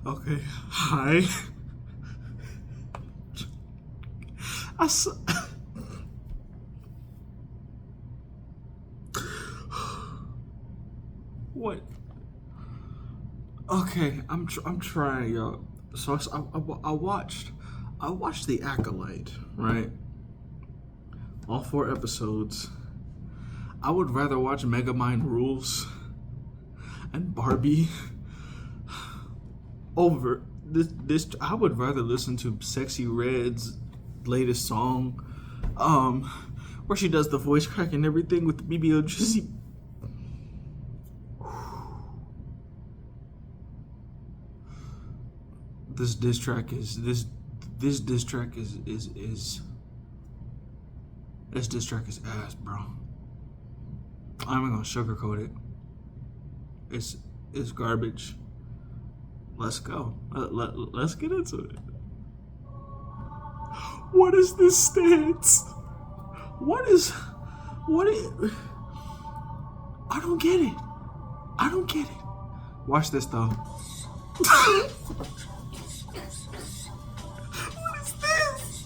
Okay. Hi. I s- what? Okay, I'm trying, yo. So I watched the Acolyte, right? All 4 episodes. I would rather watch Megamind Rules and Barbie over this. I would rather listen to Sexy Red's latest song, um, where she does the voice crack and everything with the BBL Jizzy. This diss track is this diss track is this diss track is ass, bro. I'm not gonna sugarcoat it. It's garbage. Let's go. Let's get into it. What is this stance? What is? I don't get it. I don't get it. Watch this though. What is this?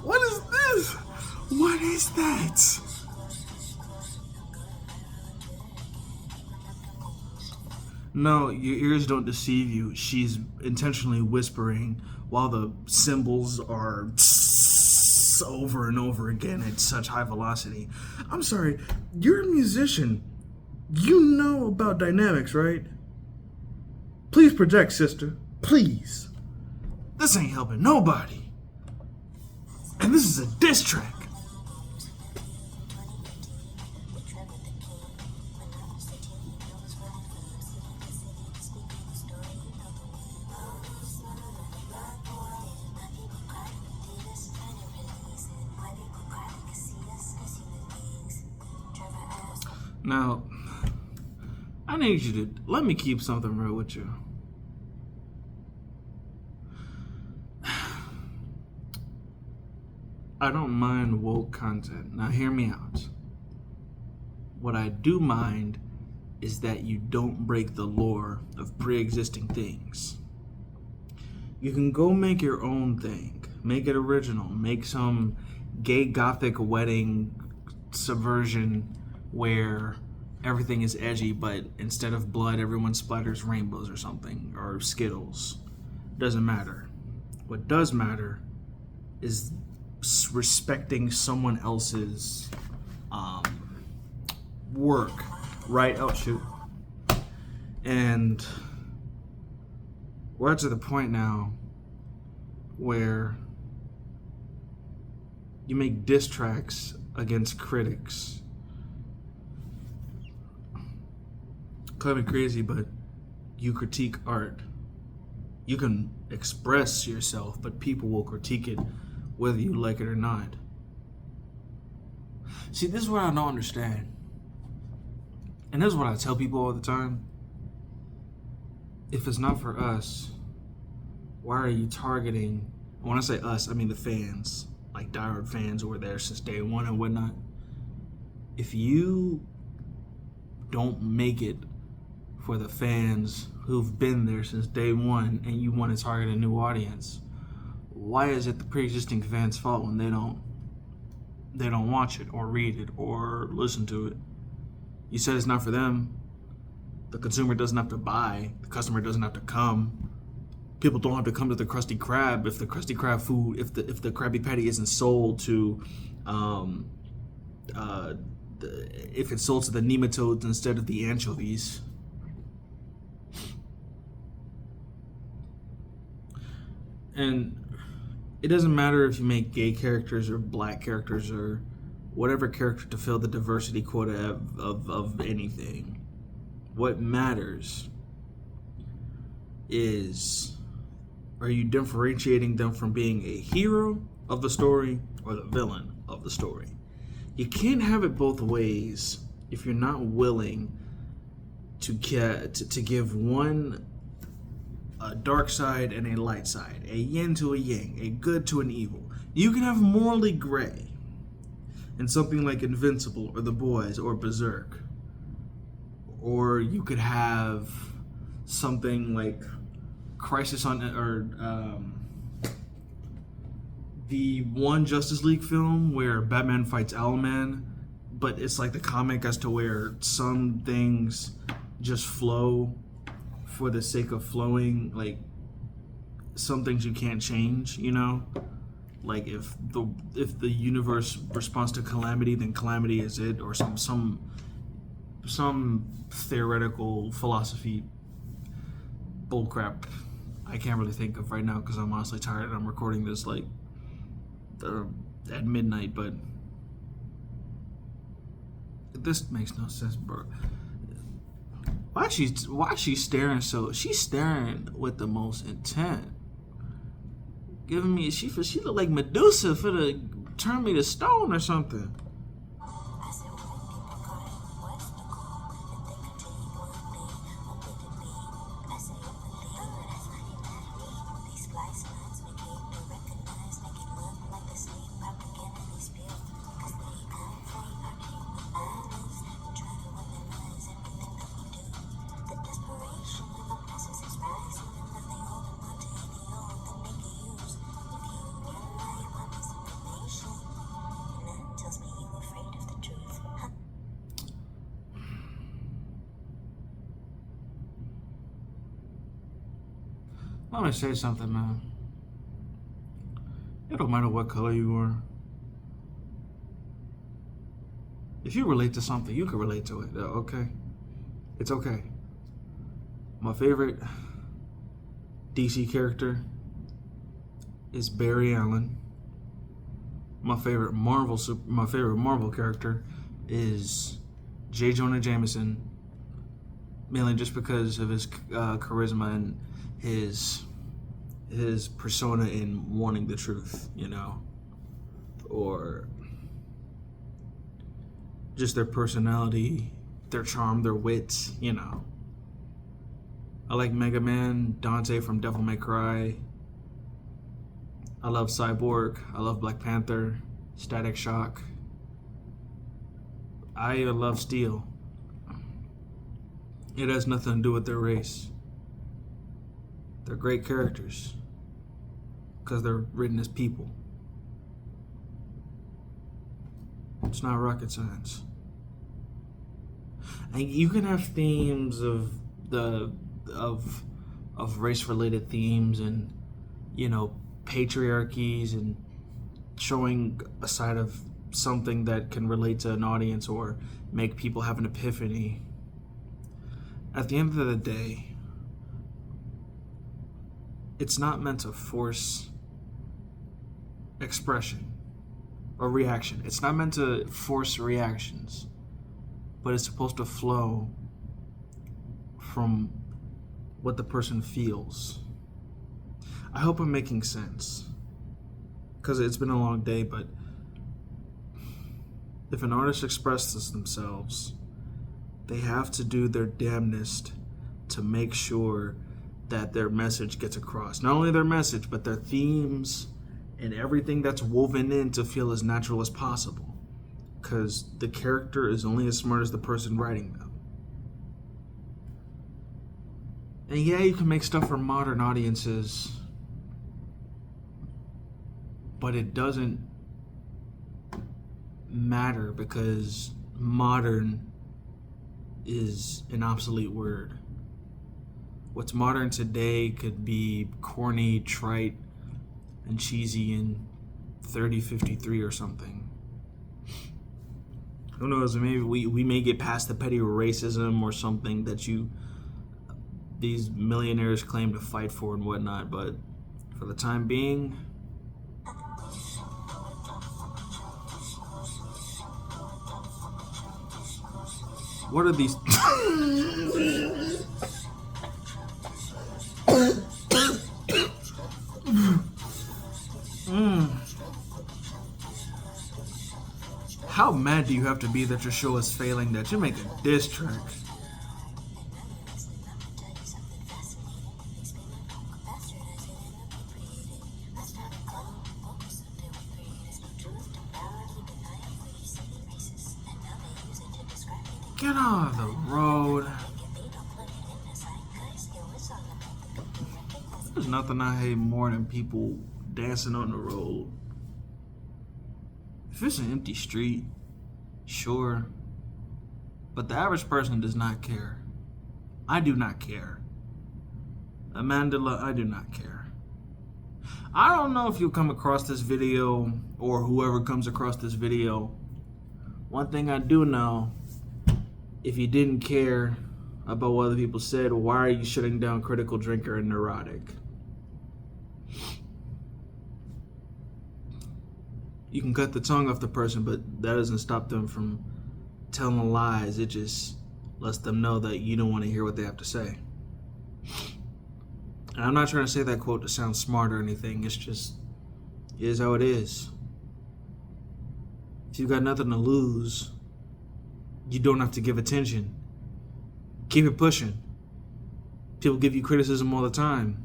What is this? What is that? No, your ears don't deceive you. She's intentionally whispering while the cymbals are over and over again at such high velocity. I'm sorry, you're a musician. You know about dynamics, right? Please project, sister. Please. This ain't helping nobody. And this is a diss track. Now, I need you to let me keep something real with you. I don't mind woke content. Now, hear me out. What I do mind is that you don't break the lore of pre-existing things. You can go make your own thing. Make it original. Make some gay gothic wedding subversion where everything is edgy, but instead of blood, everyone splatters rainbows or something, or Skittles. Doesn't matter. What does matter is respecting someone else's work, right? Oh, shoot. And we're to the point now where you make diss tracks against critics. Call me crazy, but you critique art. You can express yourself, but people will critique it whether you like it or not. See, this is what I don't understand. And this is what I tell people all the time. If it's not for us, why are you targeting? When I say us, I mean the fans, like diehard fans who were there since day one and whatnot. If you don't make it for the fans who've been there since day one and you want to target a new audience, why is it the pre-existing fans' fault when they don't watch it or read it or listen to it? You said it's not for them. The consumer doesn't have to buy. The customer doesn't have to come. People don't have to come to the Krusty Krab if the Krusty Krab food, if the Krabby Patty isn't sold to, if it's sold to the nematodes instead of the anchovies. And it doesn't matter if you make gay characters or black characters or whatever character to fill the diversity quota of anything. What matters is, are you differentiating them from being a hero of the story or the villain of the story? You can't have it both ways if you're not willing to give one a dark side and a light side, a yin to a yang, a good to an evil. You can have morally gray in something like Invincible or The Boys or Berserk. Or you could have something like Crisis on or the one Justice League film where Batman fights Owlman, but it's like the comic as to where some things just flow for the sake of flowing. Like some things you can't change, you know. Like if the universe responds to calamity, then calamity is it, or some theoretical philosophy bullcrap I can't really think of right now because I'm honestly tired and I'm recording this like at midnight. But this makes no sense, bro. Why is she staring so? She's staring with the most intent. Giving me she look like Medusa for to turn me to stone or something. Let me say something, man. It don't matter what color you are. If you relate to something, you can relate to it. Okay? It's okay. My favorite DC character is Barry Allen. My favorite Marvel character is J. Jonah Jameson, mainly just because of his charisma and his persona in wanting the truth, you know, or just their personality, their charm, their wit, you know. I like Mega Man, Dante from Devil May Cry. I love Cyborg. I love Black Panther, Static Shock. I love Steel. It has nothing to do with their race. They're great characters because they're written as people. It's not rocket science. And you can have themes of race-related themes and, you know, patriarchies and showing a side of something that can relate to an audience or make people have an epiphany. At the end of the day, it's not meant to force expression or reaction. It's not meant to force reactions, but it's supposed to flow from what the person feels. I hope I'm making sense, because it's been a long day, but if an artist expresses themselves, they have to do their damnedest to make sure that their message gets across. Not only their message, but their themes and everything that's woven in to feel as natural as possible. Because the character is only as smart as the person writing them. And yeah, you can make stuff for modern audiences, but it doesn't matter because modern is an obsolete word. What's modern today could be corny, trite, and cheesy in 3053 or something. Who knows, maybe we may get past the petty racism or something that these millionaires claim to fight for and whatnot, but for the time being, what are these? How mad do you have to be that your show is failing that you make a diss track? Get out of the road. There's nothing I hate more than people dancing on the road. If it's an empty street, sure. But the average person does not care. I do not care. Amandla, I do not care. I don't know if you'll come across this video or whoever comes across this video. One thing I do know, if you didn't care about what other people said, why are you shutting down critical drinker and neurotic? You can cut the tongue off the person, but that doesn't stop them from telling lies. It just lets them know that you don't want to hear what they have to say. And I'm not trying to say that quote to sound smart or anything. It's just, it is how it is. If you've got nothing to lose, you don't have to give attention. Keep it pushing. People give you criticism all the time.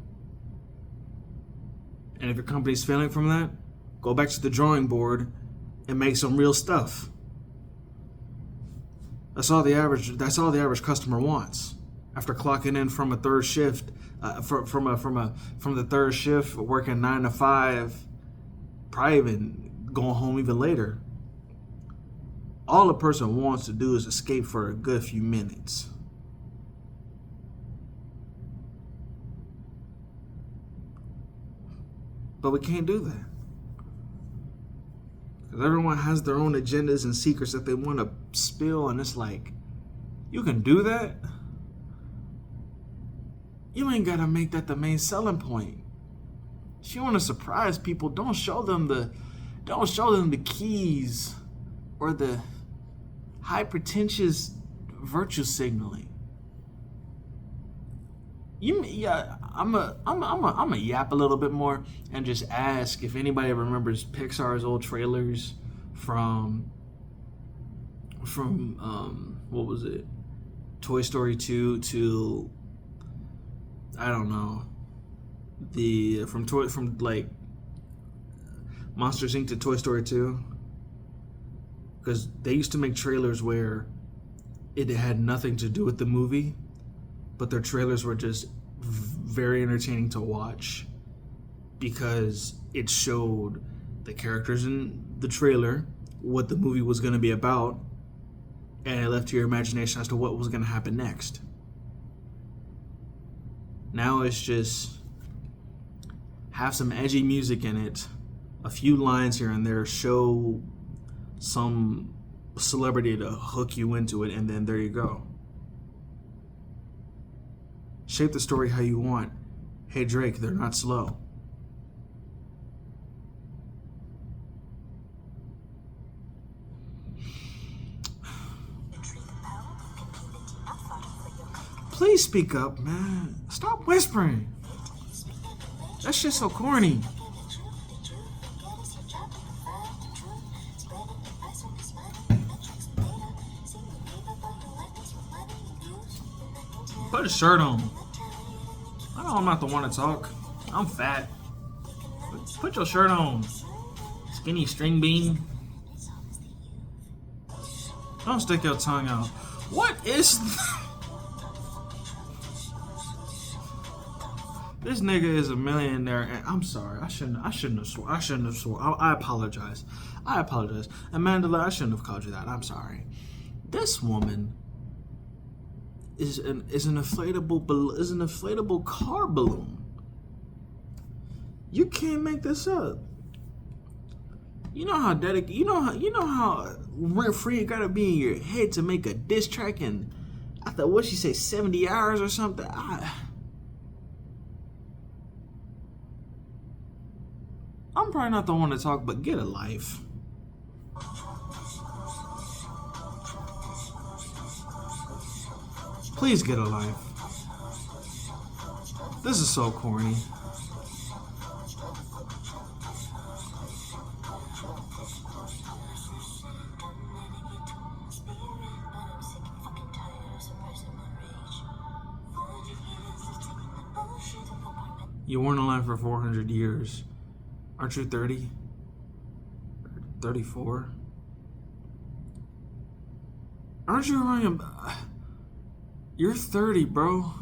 And if your company's failing from that, go back to the drawing board and make some real stuff. That's all the average customer wants. After clocking in from a third shift, from the third shift, working 9 to 5, probably even going home even later. All a person wants to do is escape for a good few minutes. But we can't do that. Because everyone has their own agendas and secrets that they want to spill, and it's like, you can do that? You ain't got to make that the main selling point. If you want to surprise people, don't show them the keys or the high pretentious virtue signaling. I'm a yap a little bit more and just ask if anybody remembers Pixar's old trailers from what was it, Toy Story 2 to, I don't know, from like Monsters Inc. to Toy Story 2, because they used to make trailers where it had nothing to do with the movie, but their trailers were just very entertaining to watch because it showed the characters in the trailer, what the movie was going to be about, and it left to your imagination as to what was going to happen next. Now it's just have some edgy music in it, a few lines here and there, show some celebrity to hook you into it, and then there you go. Shape the story how you want. Hey Drake, they're not slow. Please speak up, man. Stop whispering. That shit's so corny. Put a shirt on. I know I'm not the one to talk. I'm fat. Put your shirt on. Skinny string bean. Don't stick your tongue out. What is... This nigga is a millionaire, and I'm sorry. I shouldn't have swore. I apologize. Amandla, I shouldn't have called you that. I'm sorry. This woman is an inflatable car balloon. You can't make this up. You know how dedicated. You know how free it gotta be in your head to make a diss track in, I thought, what she say, 70 hours or something. I'm probably not the one to talk, but get a life. Please get a life. This is so corny. You weren't alive for 400 years. Aren't you 30? 34? Aren't you around? You're 30, bro.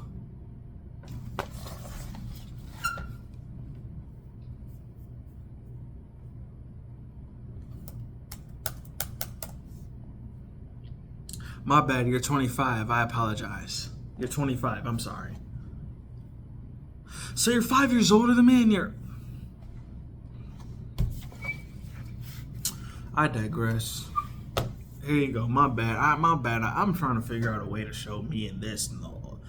My bad, you're 25. I apologize. You're 25. I'm sorry. So you're 5 years older than me and you're... I digress. Here you go. My bad. I'm trying to figure out a way to show me and this and all.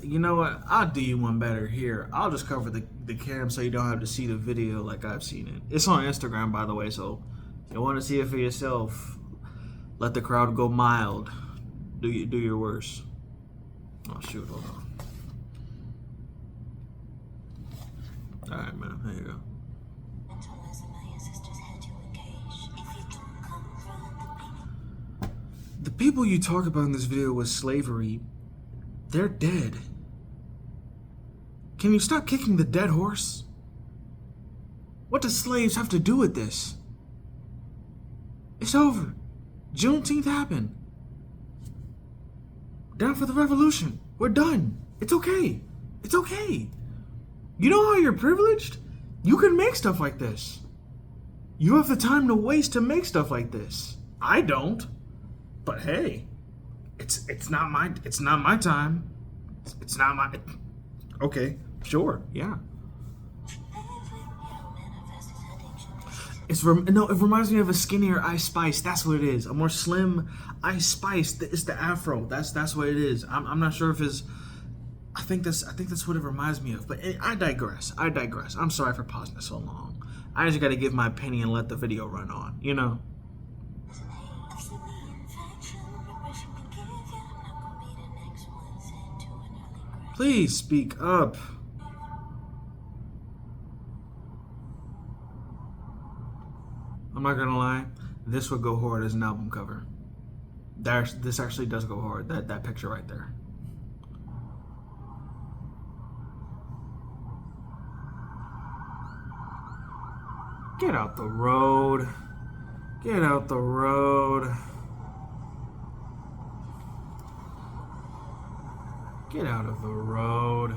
You know what? I'll do you one better here. I'll just cover the cam so you don't have to see the video like I've seen it. It's on Instagram, by the way, so if you want to see it for yourself, let the crowd go mild. Do your worst. Oh shoot, hold on. Alright, man, there you go. The people you talk about in this video with slavery, they're dead. Can you stop kicking the dead horse? What do slaves have to do with this? It's over. Juneteenth happened. Down for the revolution. We're done. It's okay. It's okay. You know how you're privileged? You can make stuff like this. You have the time to waste to make stuff like this. I don't. But hey, it's not my time. It's not my... Okay, sure, yeah. It reminds me of a skinnier Ice Spice. That's what it is. A more slim Ice Spice. It's the afro. That's what it is. I'm not sure if it's... I think that's what it reminds me of. But I digress. I'm sorry for pausing it so long. I just got to give my opinion and let the video run on. You know. Please speak up. I'm not gonna lie, this would go hard as an album cover. This actually does go hard. That picture right there. Get out the road. Get out the road. Get out of the road.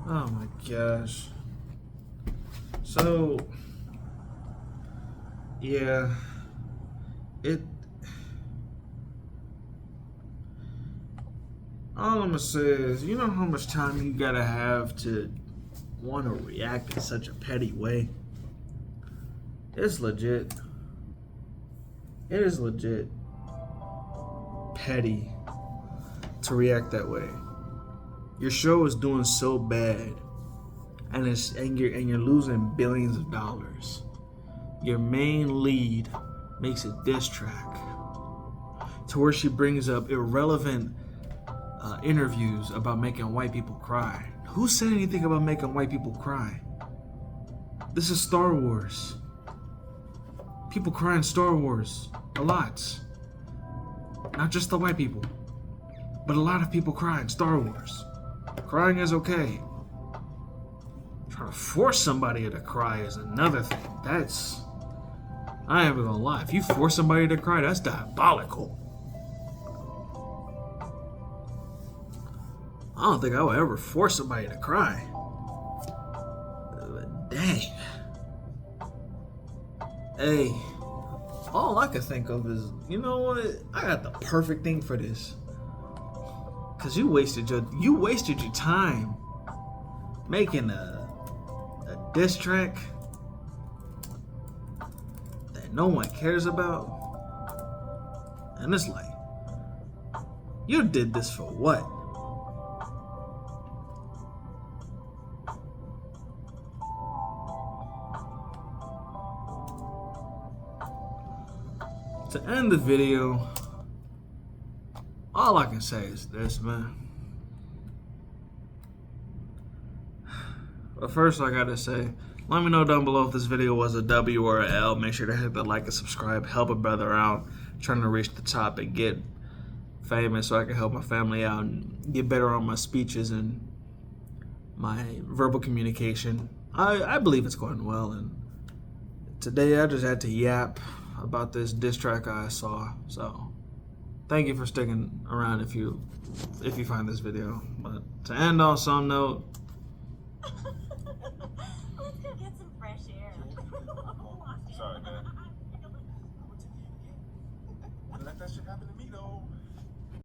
Oh my gosh. So, yeah, all I'm gonna say is, you know how much time you gotta have to want to react in such a petty way? It's legit. It is legit petty to react that way. Your show is doing so bad, and you're losing billions of dollars. Your main lead makes a diss track to where she brings up irrelevant interviews about making white people cry. Who said anything about making white people cry? This is Star Wars. People cry in Star Wars a lot. Not just the white people, but a lot of people cry in Star Wars. Crying is okay. Trying to force somebody to cry is another thing. I ain't gonna lie. If you force somebody to cry, that's diabolical. I don't think I would ever force somebody to cry. But dang. Hey, all I could think of is, you know what? I got the perfect thing for this. Cause you wasted your time making a diss track that no one cares about. And it's like, you did this for what? To end the video, all I can say is this, man. But first, I gotta say, let me know down below if this video was a W or a L. Make sure to hit the like and subscribe. Help a brother out, trying to reach the top and get famous so I can help my family out and get better on my speeches and my verbal communication. I believe it's going well, and today I just had to yap about this diss track I saw. So thank you for sticking around if you find this video. But to end on some note, let's go get some fresh air. Sorry, man. that shit happen to me though.